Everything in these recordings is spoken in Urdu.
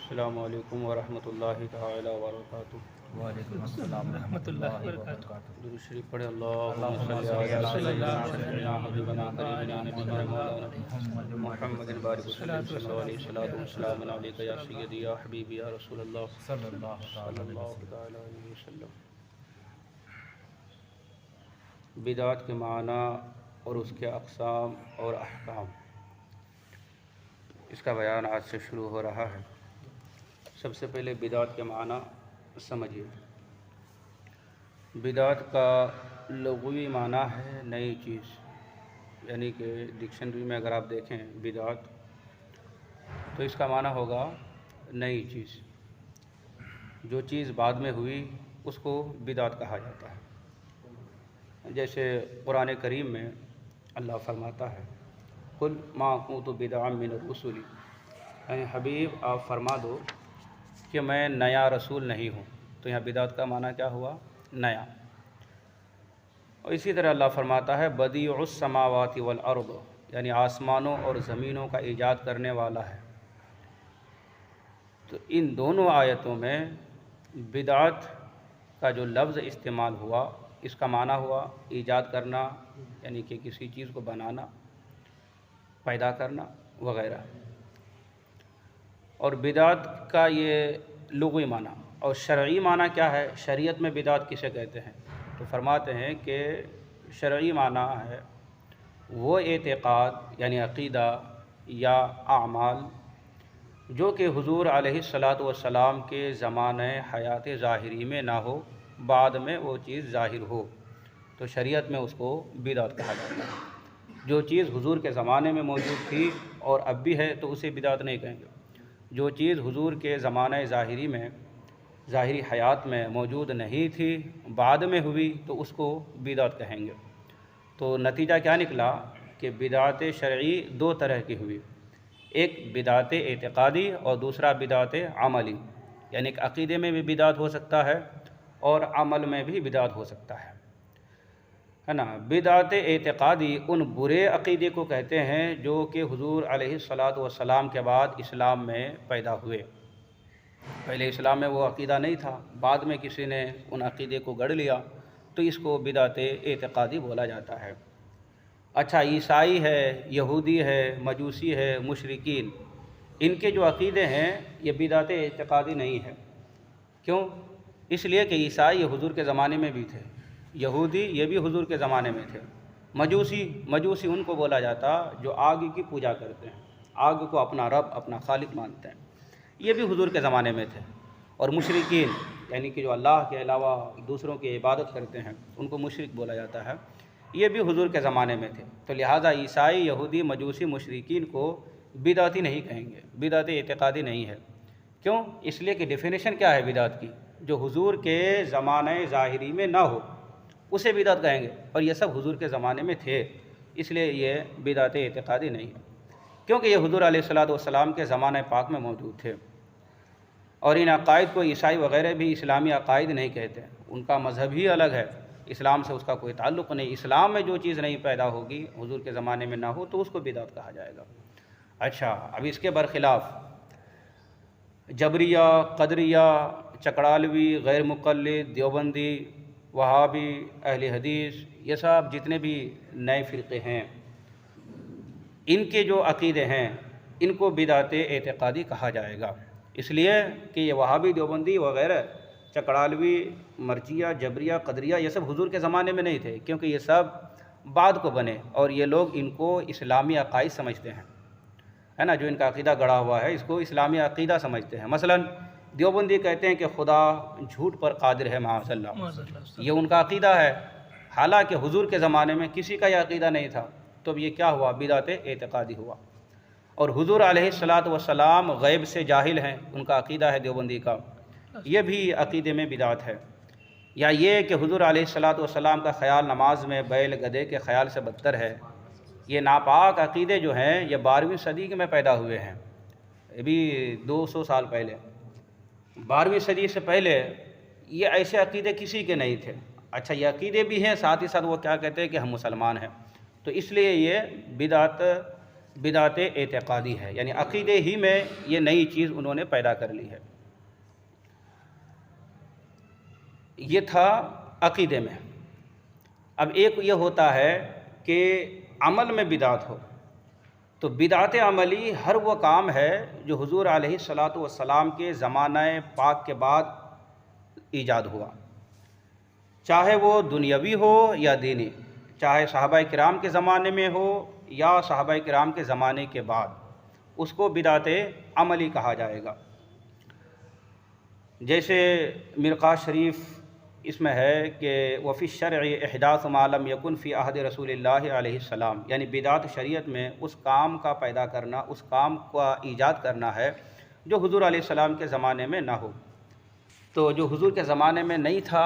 السلام علیکم ورحمۃ اللہ تعالی وبرکاتہ۔ وعلیکم السلام ورحمۃ اللہ وبرکاتہ۔ درود شریف پڑھے اللہم صلی علی سیدنا شفیعنا حبیبنا قریبنا نبینا مولانا محمد بارک وسلم صلی اللہ علیہ وسلم والسلام علیکہ یا سیدی یا حبیبی یا رسول اللہ صلی اللہ صلی اللہ علیہ وسلم۔ بدعت کے معنی اور اس کے اقسام اور احکام، اس کا بیان آج سے شروع ہو رہا ہے۔ سب سے پہلے بدعت کے معنی سمجھیے۔ بدعت کا لغوی معنی ہے نئی چیز، یعنی کہ ڈکشنری میں اگر آپ دیکھیں بدعت تو اس کا معنی ہوگا نئی چیز۔ جو چیز بعد میں ہوئی اس کو بدعت کہا جاتا ہے۔ جیسے قرآن کریم میں اللہ فرماتا ہے قل ما کنت بدعا من الرسل، یعنی حبیب آپ فرما دو کہ میں نیا رسول نہیں ہوں۔ تو یہاں بدعت کا معنی کیا ہوا؟ نیا۔ اور اسی طرح اللہ فرماتا ہے بدیع السماوات والارض، یعنی آسمانوں اور زمینوں کا ایجاد کرنے والا ہے۔ تو ان دونوں آیتوں میں بدعت کا جو لفظ استعمال ہوا اس کا معنی ہوا ایجاد کرنا، یعنی کہ کسی چیز کو بنانا، پیدا کرنا وغیرہ۔ اور بدعت کا یہ لغوی معنی اور شرعی معنی کیا ہے؟ شریعت میں بدعت کسے کہتے ہیں؟ تو فرماتے ہیں کہ شرعی معنی ہے وہ اعتقاد یعنی عقیدہ یا اعمال جو کہ حضور علیہ الصلاۃ والسلام کے زمانہ حیات ظاہری میں نہ ہو، بعد میں وہ چیز ظاہر ہو، تو شریعت میں اس کو بدعت کہا جاتا ہے۔ جو چیز حضور کے زمانے میں موجود تھی اور اب بھی ہے تو اسے بدعت نہیں کہیں گے۔ جو چیز حضور کے زمانہ ظاہری میں، ظاہری حیات میں موجود نہیں تھی، بعد میں ہوئی، تو اس کو بدعت کہیں گے۔ تو نتیجہ کیا نکلا کہ بدعت شرعی دو طرح کی ہوئی، ایک بدعت اعتقادی اور دوسرا بدعت عملی، یعنی کہ عقیدے میں بھی بدعت ہو سکتا ہے اور عمل میں بھی بدعت ہو سکتا ہے نا۔ بدعت اعتقادی ان برے عقیدے کو کہتے ہیں جو کہ حضور علیہ الصلاۃ والسلام کے بعد اسلام میں پیدا ہوئے۔ پہلے اسلام میں وہ عقیدہ نہیں تھا، بعد میں کسی نے ان عقیدے کو گڑھ لیا تو اس کو بدعت اعتقادی بولا جاتا ہے۔ اچھا، عیسائی ہے، یہودی ہے، مجوسی ہے، مشرکین، ان کے جو عقیدے ہیں یہ بدعت اعتقادی نہیں ہے۔ کیوں؟ اس لیے کہ عیسائی حضور کے زمانے میں بھی تھے، یہودی یہ بھی حضور کے زمانے میں تھے، مجوسی ان کو بولا جاتا جو آگ کی پوجا کرتے ہیں، آگ کو اپنا رب اپنا خالق مانتے ہیں، یہ بھی حضور کے زمانے میں تھے۔ اور مشرکین یعنی کہ جو اللہ کے علاوہ دوسروں کی عبادت کرتے ہیں ان کو مشرک بولا جاتا ہے، یہ بھی حضور کے زمانے میں تھے۔ تو لہٰذا عیسائی، یہودی، مجوسی، مشرکین کو بدعتی نہیں کہیں گے، بدعت اعتقادی نہیں ہے۔ کیوں؟ اس لیے کہ ڈیفینیشن کیا ہے بدعت کی؟ جو حضور کے زمانہ ظاہری میں نہ ہو اسے بدعت کہیں گے، اور یہ سب حضور کے زمانے میں تھے، اس لیے یہ بدعت اعتقادی نہیں ہے، کیونکہ یہ حضور علیہ الصلاۃ والسلام کے زمانہ پاک میں موجود تھے۔ اور ان عقائد کو عیسائی وغیرہ بھی اسلامی عقائد نہیں کہتے، ان کا مذہب ہی الگ ہے، اسلام سے اس کا کوئی تعلق نہیں۔ اسلام میں جو چیز نہیں پیدا ہوگی حضور کے زمانے میں نہ ہو تو اس کو بدعت کہا جائے گا۔ اچھا، اب اس کے برخلاف جبریہ، قدریہ، چکڑالوی، غیر مقلد، دیوبندی، وہابی، اہل حدیث، یہ سب جتنے بھی نئے فرقے ہیں ان کے جو عقیدے ہیں ان کو بدعت اعتقادی کہا جائے گا، اس لیے کہ یہ وہابی، دیوبندی وغیرہ، چکڑالوی، مرجیہ، جبریہ، قدریہ، یہ سب حضور کے زمانے میں نہیں تھے، کیونکہ یہ سب بعد کو بنے اور یہ لوگ ان کو اسلامی عقائد سمجھتے ہیں، ہے نا۔ جو ان کا عقیدہ گڑھا ہوا ہے اس کو اسلامی عقیدہ سمجھتے ہیں۔ مثلا دیوبندی کہتے ہیں کہ خدا جھوٹ پر قادر ہے، معاذ اللہ، یہ ان کا عقیدہ ہے، حالانکہ حضور کے زمانے میں کسی کا یہ عقیدہ نہیں تھا۔ تو اب یہ کیا ہوا؟ بدعت اعتقادی ہوا۔ اور حضور علیہ الصلاۃ والسلام غیب سے جاہل ہیں، ان کا عقیدہ ہے دیوبندی کا، یہ بھی عقیدے میں بدعت ہے۔ یا یہ کہ حضور علیہ الصلاۃ والسلام کا خیال نماز میں بیل گدھے کے خیال سے بدتر ہے، یہ ناپاک عقیدے جو ہیں یہ 12ویں صدی میں پیدا ہوئے ہیں، ابھی 200 سال پہلے، 12ویں صدی سے پہلے یہ ایسے عقیدے کسی کے نہیں تھے۔ اچھا، یہ عقیدے بھی ہیں، ساتھ ہی ساتھ وہ کیا کہتے ہیں کہ ہم مسلمان ہیں، تو اس لیے یہ بدعت بدعت اعتقادی ہے، یعنی عقیدے ہی میں یہ نئی چیز انہوں نے پیدا کر لی ہے۔ یہ تھا عقیدے میں۔ اب ایک یہ ہوتا ہے کہ عمل میں بدعت ہو، تو بدعت عملی ہر وہ کام ہے جو حضور علیہ الصلاۃ والسلام کے زمانہ پاک کے بعد ایجاد ہوا، چاہے وہ دنیاوی ہو یا دینی، چاہے صحابہ کرام کے زمانے میں ہو یا صحابہ کرام کے زمانے کے بعد، اس کو بدعت عملی کہا جائے گا۔ جیسے مرقات شریف اس میں ہے کہ وفی الشرع احداث ما لم یکن فی عہد رسول اللہ علیہ السلام، یعنی بدعت شریعت میں اس کام کا پیدا کرنا، اس کام کا ایجاد کرنا ہے جو حضور علیہ السلام کے زمانے میں نہ ہو۔ تو جو حضور کے زمانے میں نہیں تھا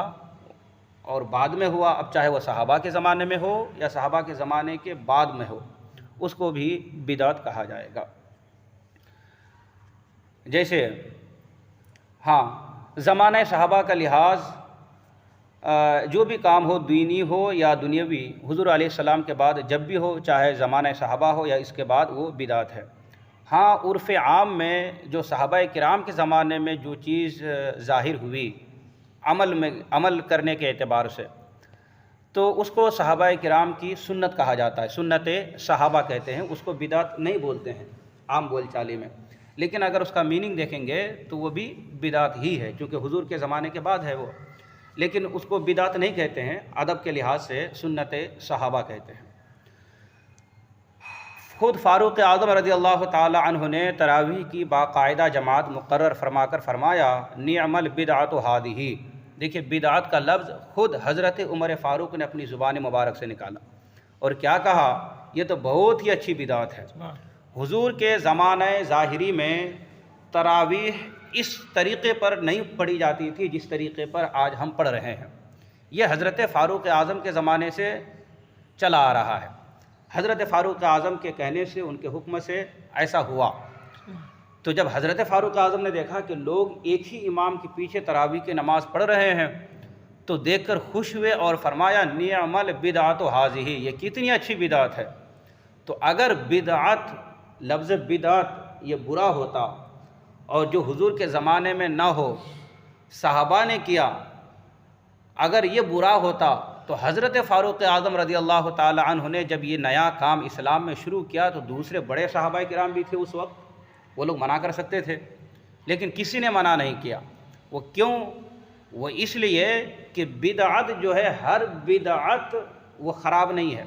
اور بعد میں ہوا، اب چاہے وہ صحابہ کے زمانے میں ہو یا صحابہ کے زمانے کے بعد میں ہو، اس کو بھی بدعت کہا جائے گا۔ جیسے زمانہ صحابہ کا لحاظ جو بھی کام ہو، دینی ہو یا دنیاوی، حضور علیہ السلام کے بعد جب بھی ہو، چاہے زمانہ صحابہ ہو یا اس کے بعد، وہ بدعت ہے۔ عرف عام میں جو صحابہ کرام کے زمانے میں جو چیز ظاہر ہوئی عمل کرنے کے اعتبار سے، تو اس کو صحابہ کرام کی سنت کہا جاتا ہے، سنت صحابہ کہتے ہیں، اس کو بدعت نہیں بولتے ہیں عام بول چالی میں، لیکن اگر اس کا میننگ دیکھیں گے تو وہ بھی بدعت ہی ہے، کیونکہ حضور کے زمانے کے بعد ہے وہ، لیکن اس کو بدعت نہیں کہتے ہیں، ادب کے لحاظ سے سنت صحابہ کہتے ہیں۔ خود فاروق اعظم رضی اللہ تعالی عنہ نے تراویح کی باقاعدہ جماعت مقرر فرما کر فرمایا نعم البدعۃ ھذہ۔ دیکھیے بدعت کا لفظ خود حضرت عمر فاروق نے اپنی زبان مبارک سے نکالا، اور کیا کہا؟ یہ تو بہت ہی اچھی بدعت ہے۔ حضور کے زمانہ ظاہری میں تراویح اس طریقے پر نہیں پڑھی جاتی تھی جس طریقے پر آج ہم پڑھ رہے ہیں، یہ حضرت فاروق اعظم کے زمانے سے چلا آ رہا ہے۔ حضرت فاروق اعظم کے کہنے سے، ان کے حکم سے ایسا ہوا۔ تو جب حضرت فاروق اعظم نے دیکھا کہ لوگ ایک ہی امام کے پیچھے تراویح کی نماز پڑھ رہے ہیں، تو دیکھ کر خوش ہوئے اور فرمایا نعم البدعۃ ھذہ، یہ کتنی اچھی بدعت ہے۔ تو اگر بدعت، لفظ بدعت یہ برا ہوتا اور جو حضور کے زمانے میں نہ ہو، صحابہ نے کیا، اگر یہ برا ہوتا تو حضرت فاروق اعظم رضی اللہ تعالی عنہ نے جب یہ نیا کام اسلام میں شروع کیا تو دوسرے بڑے صحابہ کرام بھی تھے اس وقت، وہ لوگ منع کر سکتے تھے، لیکن کسی نے منع نہیں کیا۔ وہ کیوں؟ وہ اس لیے کہ بدعت جو ہے، ہر بدعت وہ خراب نہیں ہے،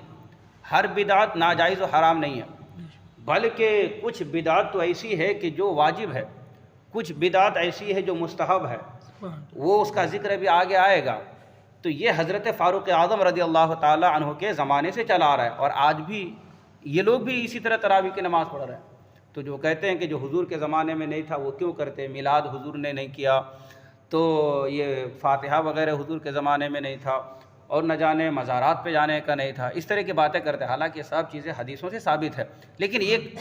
ہر بدعت ناجائز و حرام نہیں ہے، بلکہ کچھ بدعت تو ایسی ہے کہ جو واجب ہے، کچھ بدعت ایسی ہے جو مستحب ہے، وہ اس کا ذکر بھی آگے آئے گا۔ تو یہ حضرت فاروق اعظم رضی اللہ تعالی عنہ کے زمانے سے چلا آ رہا ہے، اور آج بھی یہ لوگ بھی اسی طرح تراویح کی نماز پڑھ رہے ہیں۔ تو جو کہتے ہیں کہ جو حضور کے زمانے میں نہیں تھا وہ کیوں کرتے، میلاد حضور نے نہیں کیا، تو یہ فاتحہ وغیرہ حضور کے زمانے میں نہیں تھا، اور نہ جانے مزارات پہ جانے کا نہیں تھا، اس طرح کی باتیں کرتے ہیں، حالانکہ یہ سب چیزیں حدیثوں سے ثابت ہے۔ لیکن ایک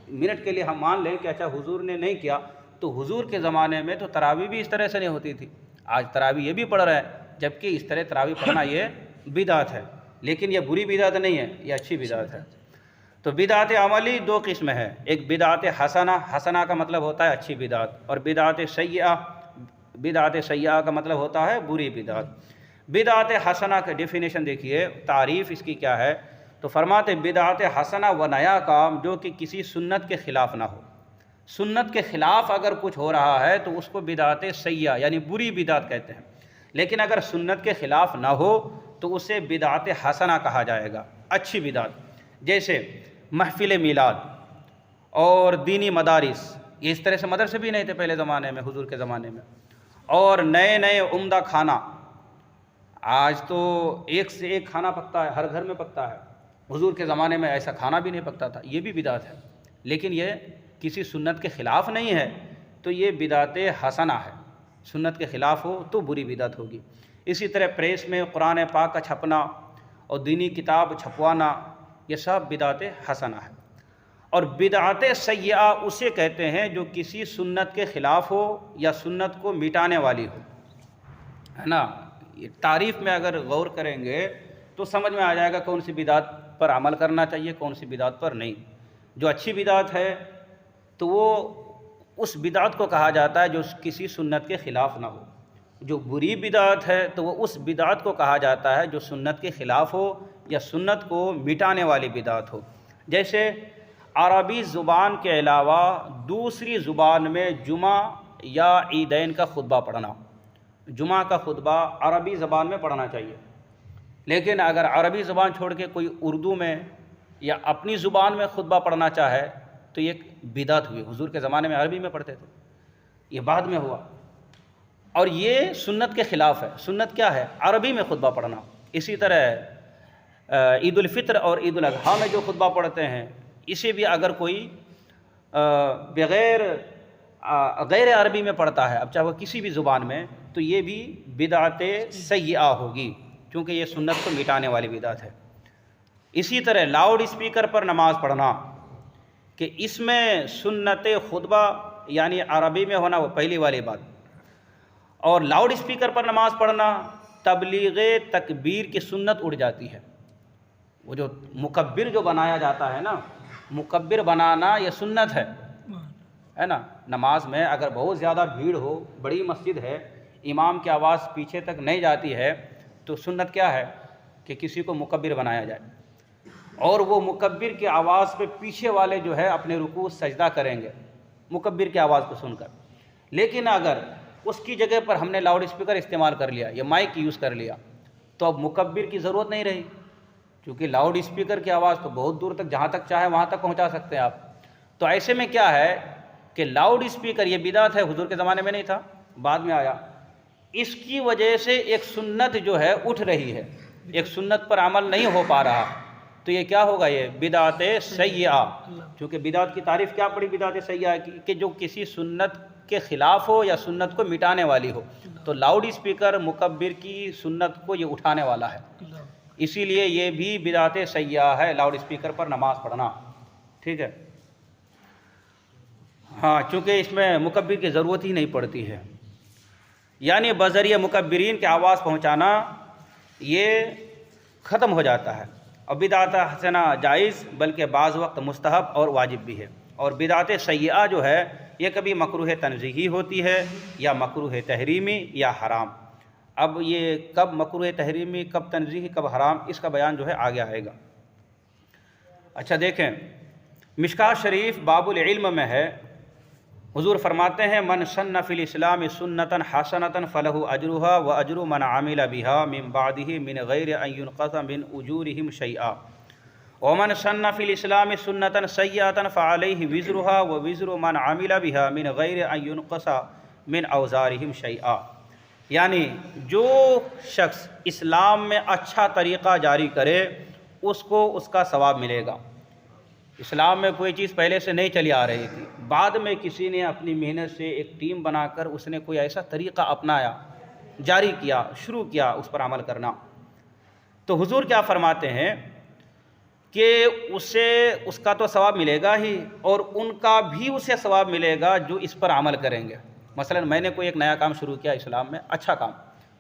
منٹ کے لیے ہم مان لیں کہ اچھا حضور نے نہیں کیا، تو حضور کے زمانے میں تو تراویح بھی اس طرح سے نہیں ہوتی تھی، آج تراویح یہ بھی پڑھ رہا ہے، جبکہ اس طرح تراویح پڑھنا یہ بدعت ہے، لیکن یہ بری بدعت نہیں ہے، یہ اچھی بدعت ہے۔ تو بدعت عملی دو قسم ہے، ایک بدعت حسنہ، حسنہ کا مطلب ہوتا ہے اچھی بدعت، اور بدعت سیئہ، بدعت سیئہ کا مطلب ہوتا ہے بری بدعت۔ بدعت حسنہ کا ڈیفینیشن دیکھیے، تعریف اس کی کیا ہے، تو فرماتے بدعت حسنہ وہ نیا کام جو کہ کسی سنت کے خلاف نہ ہو۔ سنت کے خلاف اگر کچھ ہو رہا ہے تو اس کو بدعت سیئہ یعنی بری بدعت کہتے ہیں، لیکن اگر سنت کے خلاف نہ ہو تو اسے بدعت حسنہ کہا جائے گا، اچھی بدعت۔ جیسے محفل میلاد اور دینی مدارس، یہ اس طرح سے مدرسے بھی نہیں تھے پہلے زمانے میں، حضور کے زمانے میں، اور نئے نئے عمدہ کھانا، آج تو ایک سے ایک کھانا پکتا ہے، ہر گھر میں پکتا ہے، حضور کے زمانے میں ایسا کھانا بھی نہیں پکتا تھا، یہ بھی بدعت ہے، لیکن یہ کسی سنت کے خلاف نہیں ہے، تو یہ بدعت حسنہ ہے۔ سنت کے خلاف ہو تو بری بدعت ہوگی۔ اسی طرح پریس میں قرآن پاک کا چھپنا اور دینی کتاب چھپوانا، یہ سب بدعت حسنہ ہے۔ اور بدعت سیئہ اسے کہتے ہیں جو کسی سنت کے خلاف ہو یا سنت کو مٹانے والی ہو، ہے نا۔ تعریف میں اگر غور کریں گے تو سمجھ میں آ جائے گا کون سی بدعت پر عمل کرنا چاہیے، کون سی بدعت پر نہیں۔ جو اچھی بدعت ہے تو وہ اس بدعت کو کہا جاتا ہے جو کسی سنت کے خلاف نہ ہو، جو بری بدعت ہے تو وہ اس بدعت کو کہا جاتا ہے جو سنت کے خلاف ہو یا سنت کو مٹانے والی بدعت ہو۔ جیسے عربی زبان کے علاوہ دوسری زبان میں جمعہ یا عیدین کا خطبہ پڑھنا، جمعہ کا خطبہ عربی زبان میں پڑھنا چاہیے، لیکن اگر عربی زبان چھوڑ کے کوئی اردو میں یا اپنی زبان میں خطبہ پڑھنا چاہے تو یہ ایک بدعت ہوئی۔ حضور کے زمانے میں عربی میں پڑھتے تھے، یہ بعد میں ہوا، اور یہ سنت کے خلاف ہے۔ سنت کیا ہے؟ عربی میں خطبہ پڑھنا۔ اسی طرح عید الفطر اور عید الاضحیٰ میں جو خطبہ پڑھتے ہیں، اسے بھی اگر کوئی غیر عربی میں پڑھتا ہے، اب چاہے وہ کسی بھی زبان میں، تو یہ بھی بدعت سیئہ ہوگی، کیونکہ یہ سنت کو مٹانے والی بدعت ہے۔ اسی طرح لاؤڈ اسپیکر پر نماز پڑھنا، کہ اس میں سنت خطبہ یعنی عربی میں ہونا وہ پہلی والی بات، اور لاؤڈ اسپیکر پر نماز پڑھنا تبلیغ تکبیر کی سنت اڑ جاتی ہے۔ وہ جو مکبر جو بنایا جاتا ہے نا، مکبر بنانا یہ سنت ہے نا۔ نماز میں اگر بہت زیادہ بھیڑ ہو، بڑی مسجد ہے، امام کی آواز پیچھے تک نہیں جاتی ہے، تو سنت کیا ہے کہ کسی کو مکبر بنایا جائے، اور وہ مکبر کی آواز پہ پیچھے والے جو ہے اپنے رکوع سجدہ کریں گے مکبر کی آواز کو سن کر۔ لیکن اگر اس کی جگہ پر ہم نے لاؤڈ اسپیکر استعمال کر لیا یا مائک یوز کر لیا تو اب مکبر کی ضرورت نہیں رہی، کیونکہ لاؤڈ اسپیکر کی آواز تو بہت دور تک، جہاں تک چاہے وہاں تک پہنچا سکتے ہیں آپ۔ تو ایسے میں کیا ہے کہ لاؤڈ اسپیکر یہ بدعت ہے، حضور کے زمانے میں نہیں تھا، بعد میں آیا۔ اس کی وجہ سے ایک سنت جو ہے اٹھ رہی ہے، ایک سنت پر عمل نہیں ہو پا رہا، تو یہ کیا ہوگا؟ یہ بدعت سیئہ۔ کیونکہ بدعت کی تعریف کیا پڑی بدعت سیئہ کی؟ کہ جو کسی سنت کے خلاف ہو یا سنت کو مٹانے والی ہو۔ تو لاؤڈ اسپیکر مکبر کی سنت کو یہ اٹھانے والا ہے، اسی لیے یہ بھی بدعت سیئہ ہے، لاؤڈ اسپیکر پر نماز پڑھنا، ٹھیک ہے؟ ہاں، چونکہ اس میں مکبر کی ضرورت ہی نہیں پڑتی ہے، یعنی بذریعہ مکبرین کی آواز پہنچانا یہ ختم ہو جاتا ہے۔ اور بدعت حسنہ جائز بلکہ بعض وقت مستحب اور واجب بھی ہے، اور بدعت سیئہ جو ہے یہ کبھی مکروہ تنزیہی ہوتی ہے یا مکروہ تحریمی یا حرام۔ اب یہ کب مکروہ تحریمی، کب تنزیہی، کب حرام، اس کا بیان جو ہے آگے آئے گا۔ اچھا دیکھیں، مشکوٰۃ شریف باب العلم میں ہے، حضور فرماتے ہیں من سن فی الاسلام سنتا حسنتا فلہ اجرھا واجر من عمل بها من بعدہ من غیر ان ينقص من اجورہم شیئا ومن سن فی الاسلام سنتا سیئتا فعلیہ وزرھا ووزر من عمل بها من غیر ان ينقص من اوزارہم شیئا۔ یعنی جو شخص اسلام میں اچھا طریقہ جاری کرے اس کو اس کا ثواب ملے گا۔ اسلام میں کوئی چیز پہلے سے نہیں چلی آ رہی تھی، بعد میں کسی نے اپنی محنت سے ایک ٹیم بنا کر اس نے کوئی ایسا طریقہ اپنایا، جاری کیا، شروع کیا اس پر عمل کرنا، تو حضور کیا فرماتے ہیں کہ اسے اس کا تو ثواب ملے گا ہی، اور ان کا بھی اسے ثواب ملے گا جو اس پر عمل کریں گے۔ مثلا میں نے کوئی ایک نیا کام شروع کیا اسلام میں، اچھا کام،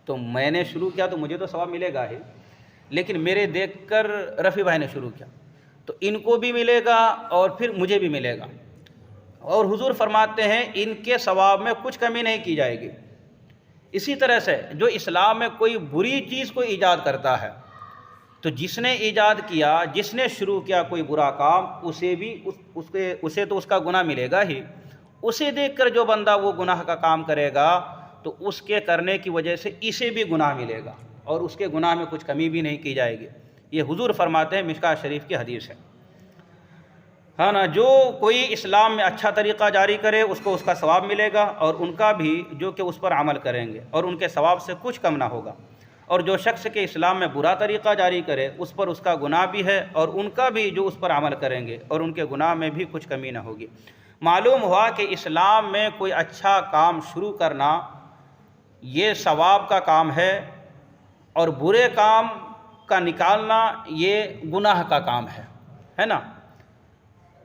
تو میں نے شروع کیا تو مجھے تو ثواب ملے گا ہی، لیکن میرے دیکھ کر رفیع بھائی نے شروع کیا تو ان کو بھی ملے گا اور پھر مجھے بھی ملے گا، اور حضور فرماتے ہیں ان کے ثواب میں کچھ کمی نہیں کی جائے گی۔ اسی طرح سے جو اسلام میں کوئی بری چیز کو ایجاد کرتا ہے تو جس نے ایجاد کیا، جس نے شروع کیا کوئی برا کام، اسے تو اس کا گناہ ملے گا ہی، اسے دیکھ کر جو بندہ وہ گناہ کا کام کرے گا تو اس کے کرنے کی وجہ سے اسے بھی گناہ ملے گا، اور اس کے گناہ میں کچھ کمی بھی نہیں کی جائے گی۔ یہ حضور فرماتے ہیں، مشکوٰۃ شریف کی حدیث ہے، ہاں نا۔ جو کوئی اسلام میں اچھا طریقہ جاری کرے اس کو اس کا ثواب ملے گا، اور ان کا بھی جو کہ اس پر عمل کریں گے، اور ان کے ثواب سے کچھ کم نہ ہوگا۔ اور جو شخص کے اسلام میں برا طریقہ جاری کرے اس پر اس کا گناہ بھی ہے، اور ان کا بھی جو اس پر عمل کریں گے، اور ان کے گناہ میں بھی کچھ کمی نہ ہوگی۔ معلوم ہوا کہ اسلام میں کوئی اچھا کام شروع کرنا یہ ثواب کا کام ہے، اور برے کام کا نکالنا یہ گناہ کا کام ہے نا۔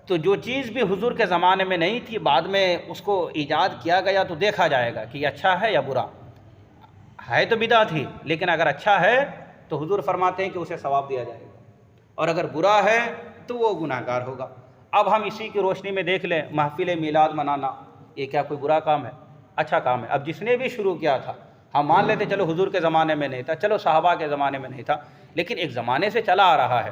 تو جو چیز بھی حضور کے زمانے میں نہیں تھی، بعد میں اس کو ایجاد کیا گیا تو دیکھا جائے گا کہ یہ اچھا ہے یا برا ہے، تو بدعت ہی، لیکن اگر اچھا ہے تو حضور فرماتے ہیں کہ اسے ثواب دیا جائے گا، اور اگر برا ہے تو وہ گناہ گار ہوگا۔ اب ہم اسی کی روشنی میں دیکھ لیں محفل میلاد منانا یہ کیا کوئی برا کام ہے؟ اچھا کام ہے۔ اب جس نے بھی شروع کیا تھا، ہم مان لیتے چلو حضور کے زمانے میں نہیں تھا، چلو صحابہ کے زمانے میں نہیں تھا، لیکن ایک زمانے سے چلا آ رہا ہے،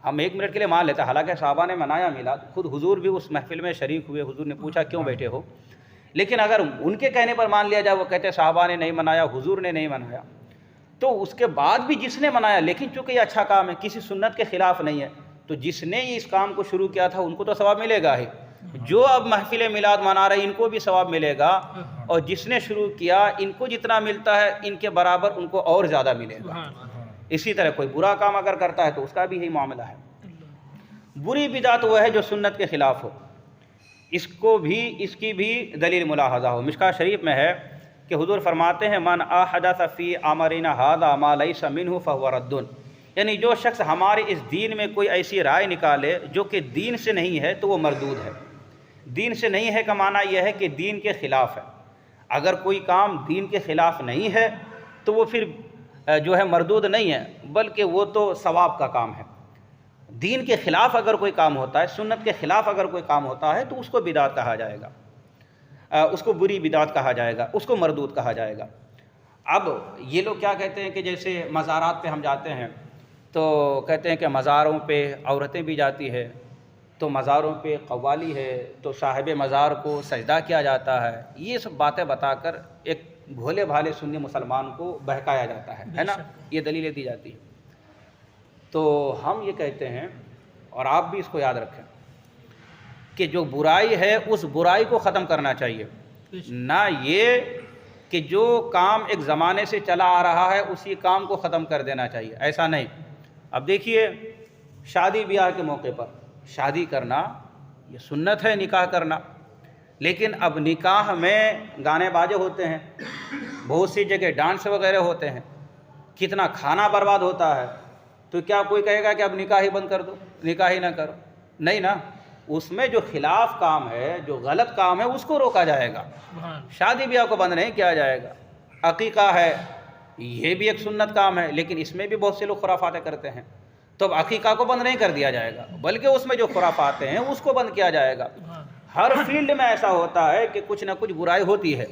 ہم ایک منٹ کے لیے مان لیتے ہیں، حالانکہ صحابہ نے منایا میلاد، خود حضور بھی اس محفل میں شریک ہوئے، حضور نے پوچھا کیوں بیٹھے ہو، لیکن اگر ان کے کہنے پر مان لیا جائے، وہ کہتے صحابہ نے نہیں منایا، حضور نے نہیں منایا، تو اس کے بعد بھی جس نے منایا، لیکن چونکہ یہ اچھا کام ہے، کسی سنت کے خلاف نہیں ہے، تو جس نے اس کام کو شروع کیا تھا ان کو تو ثواب ملے گا ہی، جو اب محفل میلاد منا رہے ہیں ان کو بھی ثواب ملے گا، اور جس نے شروع کیا ان کو جتنا ملتا ہے ان کے برابر ان کو اور زیادہ ملے گا۔ اسی طرح کوئی برا کام اگر کرتا ہے تو اس کا بھی یہی معاملہ ہے۔ بری بدعت وہ ہے جو سنت کے خلاف ہو، اس کی بھی دلیل ملاحظہ ہو۔ مشکوٰۃ شریف میں ہے کہ حضور فرماتے ہیں من احدث فی امرنا ھذا ما لیس منہ فہو رد، یعنی جو شخص ہمارے اس دین میں کوئی ایسی رائے نکالے جو کہ دین سے نہیں ہے تو وہ مردود ہے۔ دین سے نہیں ہے کا معنی یہ ہے کہ دین کے خلاف ہے، اگر کوئی کام دین کے خلاف نہیں ہے تو وہ پھر جو ہے مردود نہیں ہے، بلکہ وہ تو ثواب کا کام ہے۔ دین کے خلاف اگر کوئی کام ہوتا ہے، سنت کے خلاف اگر کوئی کام ہوتا ہے تو اس کو بدعت کہا جائے گا، اس کو بری بدعت کہا جائے گا، اس کو مردود کہا جائے گا۔ اب یہ لوگ کیا کہتے ہیں کہ جیسے مزارات پہ ہم جاتے ہیں تو کہتے ہیں کہ مزاروں پہ عورتیں بھی جاتی ہے، تو مزاروں پہ قوالی ہے، تو صاحب مزار کو سجدہ کیا جاتا ہے، یہ سب باتیں بتا کر ایک بھولے بھالے سنی مسلمان کو بہکایا جاتا ہے نا، یہ دلیلیں دی جاتی ہیں۔ تو ہم یہ کہتے ہیں، اور آپ بھی اس کو یاد رکھیں، کہ جو برائی ہے اس برائی کو ختم کرنا چاہیے، نہ یہ کہ جو کام ایک زمانے سے چلا آ رہا ہے اسی کام کو ختم کر دینا چاہیے، ایسا نہیں۔ اب دیکھیے شادی بیاہ کے موقع پر شادی کرنا یہ سنت ہے، نکاح کرنا، لیکن اب نکاح میں گانے باجے ہوتے ہیں، بہت سی جگہ ڈانس وغیرہ ہوتے ہیں، کتنا کھانا برباد ہوتا ہے، تو کیا کوئی کہے گا کہ اب نکاح ہی بند کر دو، نکاح ہی نہ کرو؟ نہیں نا، اس میں جو خلاف کام ہے، جو غلط کام ہے اس کو روکا جائے گا، شادی بیاہ کو بند نہیں کیا جائے گا۔ عقیقہ ہے، یہ بھی ایک سنت کام ہے، لیکن اس میں بھی بہت سے لوگ خرافاتیں کرتے ہیں، تو اب عقیقہ کو بند نہیں کر دیا جائے گا، بلکہ اس میں جو خرافاتیں ہیں اس کو بند کیا جائے گا۔ ہر فیلڈ میں ایسا ہوتا ہے کہ کچھ نہ کچھ برائی ہوتی ہے،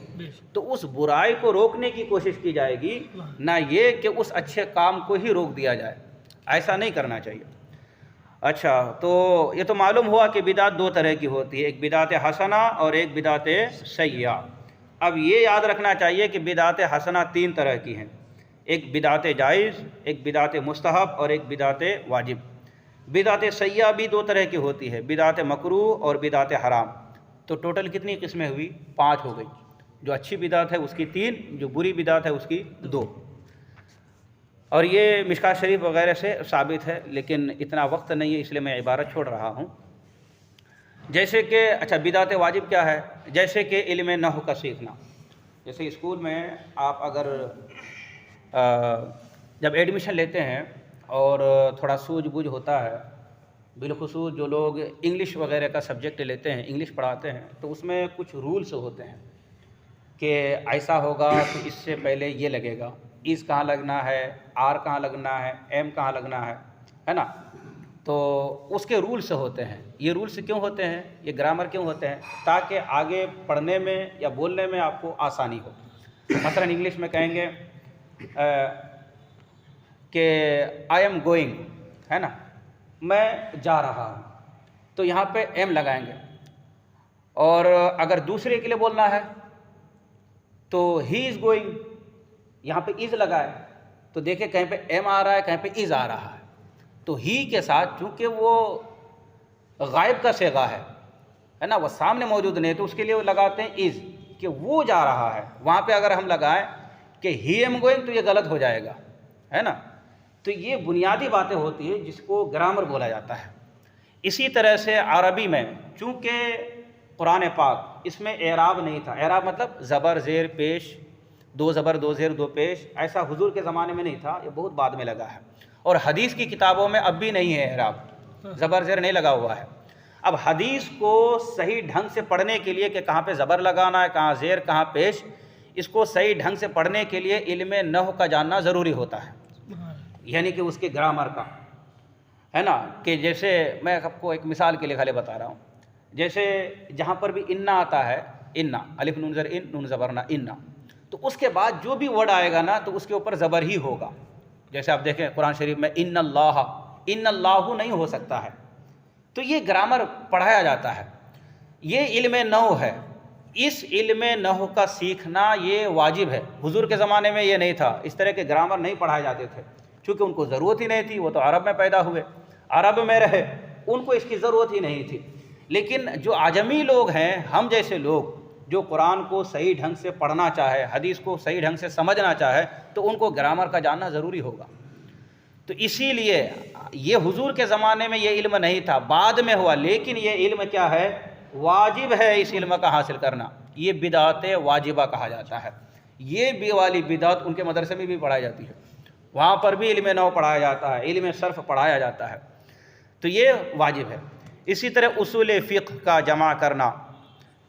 تو اس برائی کو روکنے کی کوشش کی جائے گی، نہ یہ کہ اس اچھے کام کو ہی روک دیا جائے، ایسا نہیں کرنا چاہیے۔ اچھا، تو یہ تو معلوم ہوا کہ بدعت دو طرح کی ہوتی ہے، ایک بدعت حسنہ اور ایک بدعت سیئہ۔ اب یہ یاد رکھنا چاہیے کہ بدعت حسنہ تین طرح کی ہیں، ایک بدعت جائز، ایک بدعت مستحب اور ایک بدعت واجب۔ بدعت سیئہ بھی دو طرح کی ہوتی ہے، بدعت مکروہ اور بدعت حرام۔ تو ٹوٹل کتنی قسمیں ہوئی؟ 5 ہو گئی۔ جو اچھی بدعت ہے اس کی 3، جو بری بدعت ہے اس کی 2۔ اور یہ مشکوٰۃ شریف وغیرہ سے ثابت ہے، لیکن اتنا وقت نہیں ہے اس لیے میں عبارت چھوڑ رہا ہوں۔ جیسے کہ اچھا بدعت واجب کیا ہے؟ جیسے کہ علم نحو کا سیکھنا، جیسے اسکول میں آپ اگر جب ایڈمیشن لیتے ہیں اور تھوڑا سوجھ بوجھ ہوتا ہے، بالخصوص جو لوگ انگلش وغیرہ کا سبجیکٹ لیتے ہیں، انگلش پڑھاتے ہیں، تو اس میں کچھ رولز ہوتے ہیں کہ ایسا ہوگا تو اس سے پہلے یہ لگے گا، ایز کہاں لگنا ہے، آر کہاں لگنا ہے، ایم کہاں لگنا ہے نا، تو اس کے رولز ہوتے ہیں۔ یہ رولز کیوں ہوتے ہیں، یہ گرامر کیوں ہوتے ہیں؟ تاکہ آگے پڑھنے میں یا بولنے میں آپ کو آسانی ہو۔ مثلا انگلش میں کہیں گے کہ آئی ایم گوئنگ، ہے نا، میں جا رہا ہوں، تو یہاں پہ ایم لگائیں گے، اور اگر دوسرے کے لیے بولنا ہے تو ہی از گوئنگ، یہاں پہ از لگائے، تو دیکھیں کہیں پہ ایم آ رہا ہے، کہیں پہ از آ رہا ہے، تو ہی کے ساتھ چونکہ وہ غائب کا صیغہ ہے نا، وہ سامنے موجود نہیں، تو اس کے لیے وہ لگاتے ہیں از، کہ وہ جا رہا ہے۔ وہاں پہ اگر ہم لگائیں کہ ہی ایم گوئنگ تو یہ غلط ہو جائے گا، ہے نا۔ تو یہ بنیادی باتیں ہوتی ہیں جس کو گرامر بولا جاتا ہے۔ اسی طرح سے عربی میں چونکہ قرآن پاک اس میں اعراب نہیں تھا، اعراب مطلب زبر زیر پیش، 2 زبر 2 زیر 2 پیش، ایسا حضور کے زمانے میں نہیں تھا، یہ بہت بعد میں لگا ہے، اور حدیث کی کتابوں میں اب بھی نہیں ہے اعراب، زبر زیر نہیں لگا ہوا ہے۔ اب حدیث کو صحیح ڈھنگ سے پڑھنے کے لیے کہ کہاں پہ زبر لگانا ہے، کہاں زیر، کہاں پیش، اس کو صحیح ڈھنگ سے پڑھنے کے لیے علم نحو کا جاننا ضروری ہوتا ہے، یعنی کہ اس کے گرامر کا۔ ہے نا، کہ جیسے میں آپ کو ایک مثال کے لیے خالی بتا رہا ہوں، جیسے جہاں پر بھی انا آتا ہے، انا الف نون زر ان نون زبرنا انا، تو اس کے بعد جو بھی ورڈ آئے گا نا تو اس کے اوپر زبر ہی ہوگا. جیسے آپ دیکھیں قرآن شریف میں ان اللہ نہیں ہو سکتا ہے. تو یہ گرامر پڑھایا جاتا ہے، یہ علم نحو ہے. اس علم نحو کا سیکھنا یہ واجب ہے. حضور کے زمانے میں یہ نہیں تھا، اس طرح کے گرامر نہیں پڑھائے جاتے تھے، چونکہ ان کو ضرورت ہی نہیں تھی. وہ تو عرب میں پیدا ہوئے، عرب میں رہے، ان کو اس کی ضرورت ہی نہیں تھی. لیکن جو عجمی لوگ ہیں، ہم جیسے لوگ جو قرآن کو صحیح ڈھنگ سے پڑھنا چاہے، حدیث کو صحیح ڈھنگ سے سمجھنا چاہے، تو ان کو گرامر کا جاننا ضروری ہوگا. تو اسی لیے یہ حضور کے زمانے میں یہ علم نہیں تھا، بعد میں ہوا. لیکن یہ علم کیا ہے؟ واجب ہے اس علم کا حاصل کرنا. یہ بدعت واجبہ کہا جاتا ہے. یہ بھی والی بدعت ان کے مدرسے میں بھی پڑھائی جاتی ہے، وہاں پر بھی علم نحو پڑھایا جاتا ہے، علم صرف پڑھایا جاتا ہے. تو یہ واجب ہے. اسی طرح اصول فقہ کا جمع کرنا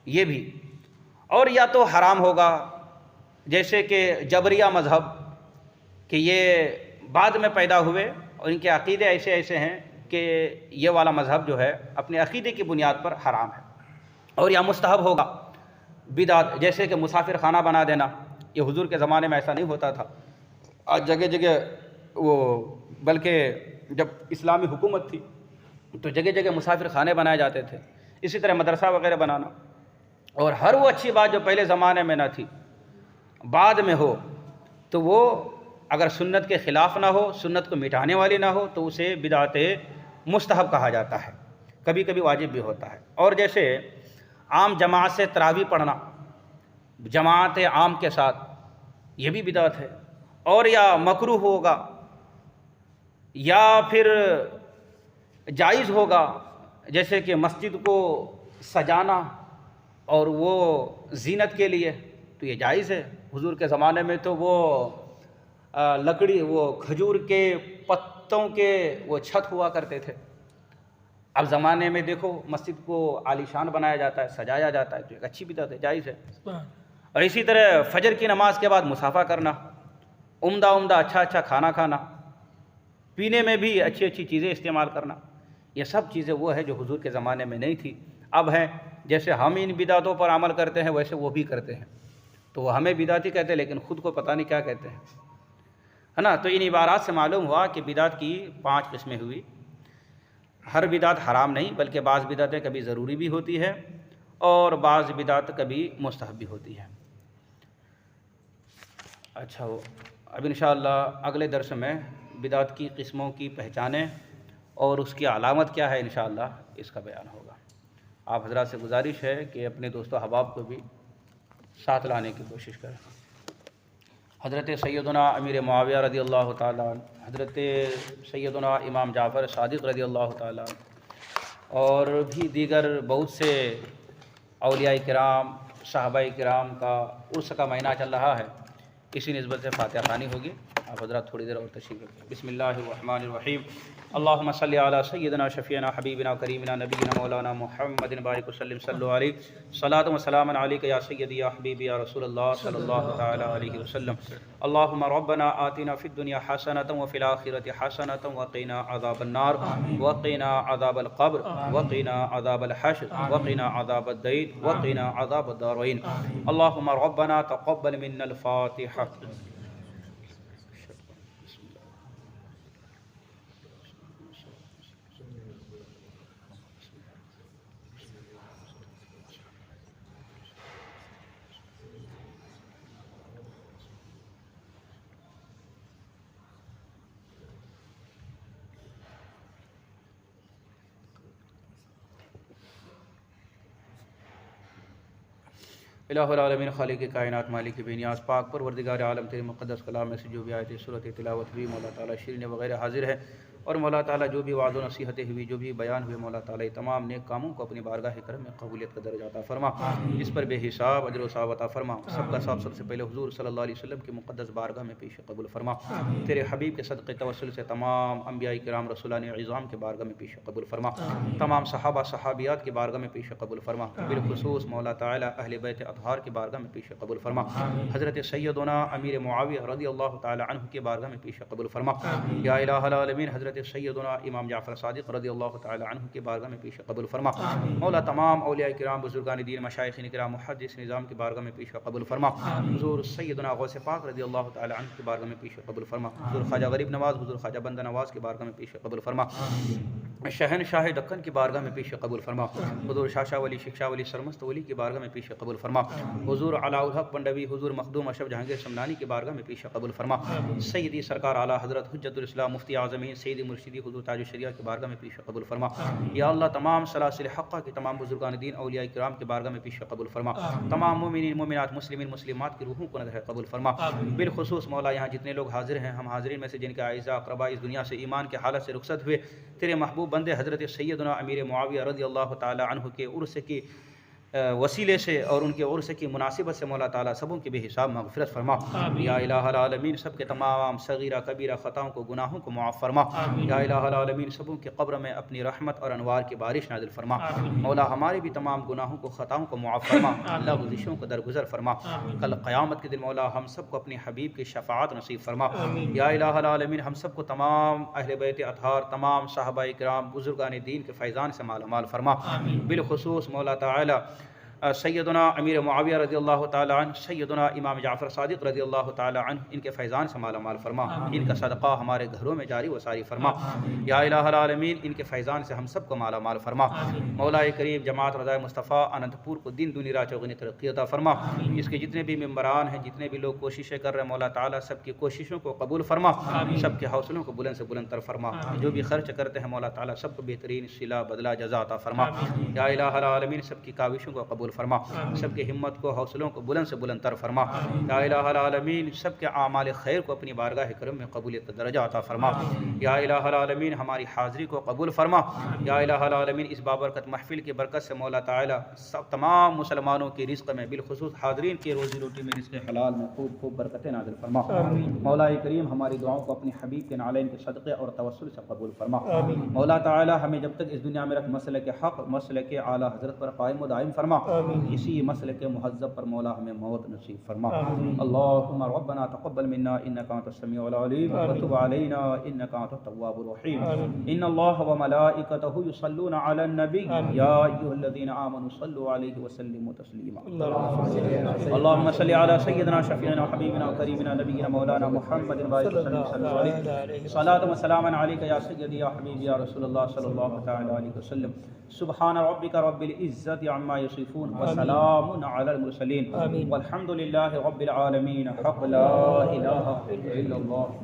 یہ بھی، اور یا تو حرام ہوگا، جیسے کہ جبریہ مذہب، کہ یہ بعد میں پیدا ہوئے اور ان کے عقیدے ایسے ایسے ہیں کہ یہ والا مذہب جو ہے اپنے عقیدے کی بنیاد پر حرام ہے. اور یا مستحب ہوگا بدعت، جیسے کہ مسافر خانہ بنا دینا. یہ حضور کے زمانے میں ایسا نہیں ہوتا تھا، آج جگہ جگہ وہ، بلکہ جب اسلامی حکومت تھی تو جگہ جگہ مسافر خانے بنائے جاتے تھے. اسی طرح مدرسہ وغیرہ بنانا. اور ہر وہ اچھی بات جو پہلے زمانے میں نہ تھی بعد میں ہو، تو وہ اگر سنت کے خلاف نہ ہو، سنت کو مٹانے والی نہ ہو، تو اسے بدعت مستحب کہا جاتا ہے. کبھی کبھی واجب بھی ہوتا ہے. اور جیسے عام جماعت سے تراویح پڑھنا، جماعت عام کے ساتھ، یہ بھی بدعت ہے. اور یا مکروہ ہوگا یا پھر جائز ہوگا، جیسے کہ مسجد کو سجانا اور وہ زینت کے لیے، تو یہ جائز ہے. حضور کے زمانے میں تو وہ لکڑی، وہ کھجور کے پتوں کے وہ چھت ہوا کرتے تھے. اب زمانے میں دیکھو مسجد کو عالیشان بنایا جاتا ہے، سجایا جاتا ہے، تو ایک اچھی بدعت ہے، جائز ہے. اور اسی طرح فجر کی نماز کے بعد مصافحہ کرنا، عمدہ اچھا اچھا کھانا کھانا، پینے میں بھی اچھی اچھی چیزیں استعمال کرنا، یہ سب چیزیں وہ ہے جو حضور کے زمانے میں نہیں تھی، اب ہیں. جیسے ہم ان بدعتوں پر عمل کرتے ہیں ویسے وہ بھی کرتے ہیں. تو وہ ہمیں بدعتی کہتے ہیں لیکن خود کو پتہ نہیں کیا کہتے ہیں، ہے نا. تو ان عبارات سے معلوم ہوا کہ بدعت کی 5 قسمیں ہوئی. ہر بدعت حرام نہیں، بلکہ بعض بدعتیں کبھی ضروری بھی ہوتی ہے اور بعض بدعت کبھی مستحب بھی ہوتی ہے. اچھا، اب انشاءاللہ اگلے درس میں بدعت کی قسموں کی پہچانیں اور اس کی علامت کیا ہے، انشاءاللہ اس کا بیان ہوگا. آپ حضرات سے گزارش ہے کہ اپنے دوست و احباب کو بھی ساتھ لانے کی کوشش کریں. حضرت سیدنا امیر معاویہ رضی اللہ تعالیٰ عنہ، حضرت سیدنا امام جعفر صادق رضی اللہ تعالیٰ عنہ، اور بھی دیگر بہت سے اولیاء کرام، صحابہ کرام کا عرس کا مہینہ چل رہا ہے. اسی نسبت سے فاتحہ خوانی ہوگی. آپ حضرات تھوڑی دیر اور تشریف رکھیں. بسم اللہ الرحمن الرحیم. اللہم صلی علی سیدنا شفیعنا حبیبنا کریمنا نبینا مولانا محمد بارک وسلم صلو علیہ صلاۃ و سلام علیک یا سیدی یا حبیبی یا رسول اللہ صلی اللہ تعالی علیہ وسلم. اللہم ربنا آتنا فی الدنیا حسنۃ وفی الآخرۃ حسنۃ وقنا عذاب النار وقنا عذاب القبر وقنا عذاب الحشر وقنا عذاب الدین وقنا عذاب الدارین. اللہم ربنا تقبل منا الفاتحہ. الہ العالمین، خالق کائنات، مالک بے نیاز، پاک پروردگار عالم، تیرے مقدس کلام میں سے جو بھی آیتیں صورت تلاوت ہوئی مولا تعالیٰ شیرین وغیرہ حاضر ہے، اور مولا تعالیٰ جو بھی وعد و نصیحتیں ہوئی، جو بھی بیان ہوئے، مولا تعالیٰ تمام نیک کاموں کو اپنی بارگاہ کرم میں قبولیت کا درجہ عطا فرما، اس پر بے حساب اجر و ثواب عطا فرما. سب کا سب سے پہلے حضور صلی اللہ علیہ وسلم کی مقدس بارگاہ میں پیش قبول فرما. تیرے حبیب کے صدقے توسل سے تمام انبیاء کرام رسولان عظام کے بارگاہ میں پیش قبول فرما. تمام صحابہ صحابیات کی بارگاہ میں پیش قبول فرما. بالخصوص مولا تعالیٰ اہل بیت اطہار کی بارگاہ میں پیش قبول فرما. حضرت سیدنا امیر معاویہ رضی اللہ تعالیٰ عنہ کی بارگاہ میں پیش قبول فرما. یا الہ العالمین، حضرت حضرت سیدنا امام جعفر صادق رضی اللہ تعالی عنہ کی بارگاہ میں پیش قبول فرما۔ مولا تمام اولیاء کرام، بزرگان دین، مشائخین کرام، محدث نظام کی بارگاہ میں پیش قبول فرما۔ حضور سیدنا غوث پاک رضی اللہ تعالی عنہ کی بارگاہ میں پیش قبول فرما۔ حضور خواجہ غریب نواز، حضور خواجہ بندہ نواز کی بارگاہ میں پیش قبول فرما۔ شہنشاہ دکن کی بارگاہ میں پیش قبول فرما۔ حضور شاشا ولی، شکشا ولی، سرمست ولی کی بارگاہ میں پیش قبول فرما۔ حضور علاء الحق پنڈوی، حضور مخدوم اشرف جہانگیر سمنانی کی بارگاہ میں پیش قبول فرما۔ سیدی سرکار اعلیٰ حضرت حجت الاسلام مفتی اعظم سیدی مرشدی حضور تاج الشریعہ کی بارگاہ میں پیش قبول فرما۔ یا اللہ تمام سلاسل حقہ کے تمام بزرگان دین اولیاء کرام کی بارگاہ میں پیش قبول فرما۔ تمام مومنین مومنات مسلمین مسلمات کی روحوں کو نظر قبول فرما۔ بالخصوص مولا یہاں جتنے لوگ حاضر ہیں، ہم حاضرین میں سے جن کے اعزاء اقرباء اس دنیا سے ایمان کے حالت سے رخصت ہوئے، تیرے محبوب بندے حضرت سیدنا امیر معاویہ رضی اللہ تعالی عنہ کے عرس کی وسیلے سے اور ان کے عرس کی مناسبت سے مولا تعالیٰ سبوں کی بے حساب مغفرت فرما۔ یا الہ العالمین سب کے تمام صغیرہ کبیرہ خطاؤں کو، گناہوں کو معاف فرما۔ یا الہ العالمین سبوں کے قبر میں اپنی رحمت اور انوار کی بارش نازل فرما۔ مولا ہمارے بھی تمام گناہوں کو، خطاؤں کو معاف فرما، لغزشوں کو درگزر فرما۔ کل قیامت کے دن مولا ہم سب کو اپنے حبیب کی شفاعت نصیب فرما۔ یا الہ العالمین ہم سب کو تمام اہل بیت اطہار، تمام صحابہ کرام، بزرگان دین کے فیضان سے مالا مال فرما۔ بالخصوص مولا تعالی سیدنا امیر معاویہ رضی اللہ تعالی عنہ، سیدنا امام جعفر صادق رضی اللہ تعالی عنہ، ان کے فیضان سے مالا مال فرما۔ ان کا صدقہ ہمارے گھروں میں جاری و ساری فرما۔ یا الہ العالمین ان کے فیضان سے ہم سب کو مالا مال فرما۔ مولا کریم جماعت رضا مصطفیٰ اننت پور کو دین دنیا راہ چوگنی ترقی عطا فرما۔ اس کے جتنے بھی ممبران ہیں، جتنے بھی لوگ کوششیں کر رہے ہیں، مولا تعالیٰ سب کی کوششوں کو قبول فرما، سب کے حوصلوں کو بلند سے بلند تر فرما۔ جو بھی خرچ کرتے ہیں مولا تعالیٰ سب کو بہترین صلہ بدلہ جزا عطا فرما۔ یا الہ العالمین سب کی کاوشوں کو قبول فرما، سب کی ہمت کو، حوصلوں کو بلند سے بلند تر فرما۔ یا الہ العالمین سب کے اعمال خیر کو اپنی بارگاہ کرم میں قبولیت کا درجہ عطا فرما۔ یا الہ العالمین ہماری حاضری کو قبول فرما۔ یا الہ العالمین اس بابرکت محفل کی برکت سے مولا تعالی سب تمام مسلمانوں کی رزق میں، بالخصوص حاضرین کی روزی روٹی میں، رزق حلال میں خوب خوب برکتیں نازل فرما۔ مولا کریم ہماری دعاؤں کو اپنے حبیب کے نالین کے صدقے اور توسل سے قبول فرما۔ مولا تعالی ہمیں جب تک اس دنیا میں رکھ مسلک حق، مسلک اعلیٰ حضرت پر قائم و دائم فرما۔ اسی مسلک مہذب پر مولا ہمیں موت نصیب فرما۔ اللہم ربنا تقبل منا انک انت السمیع العلیم وتب علینا انک انت التواب الرحیم۔ ان اللہ وملائکتہ یصلون علی النبی یا ایھا الذین آمنوا صلوا علیہ وسلموا تسلیما۔ اللہم صل علی سیدنا شفیعنا حبیبنا وکریمنا نبینا مولانا محمد وآلہ وسلم علیہ صلاۃ و سلاما علیک یا سیدی یا حبیبی یا رسول اللہ صلی اللہ تعالی علیہ وسلم۔ سبحان ربک رب العزۃ عما یصفون وسلام علی المرسلین والحمد للہ رب العالمین۔ حق لا الہ الا اللہ۔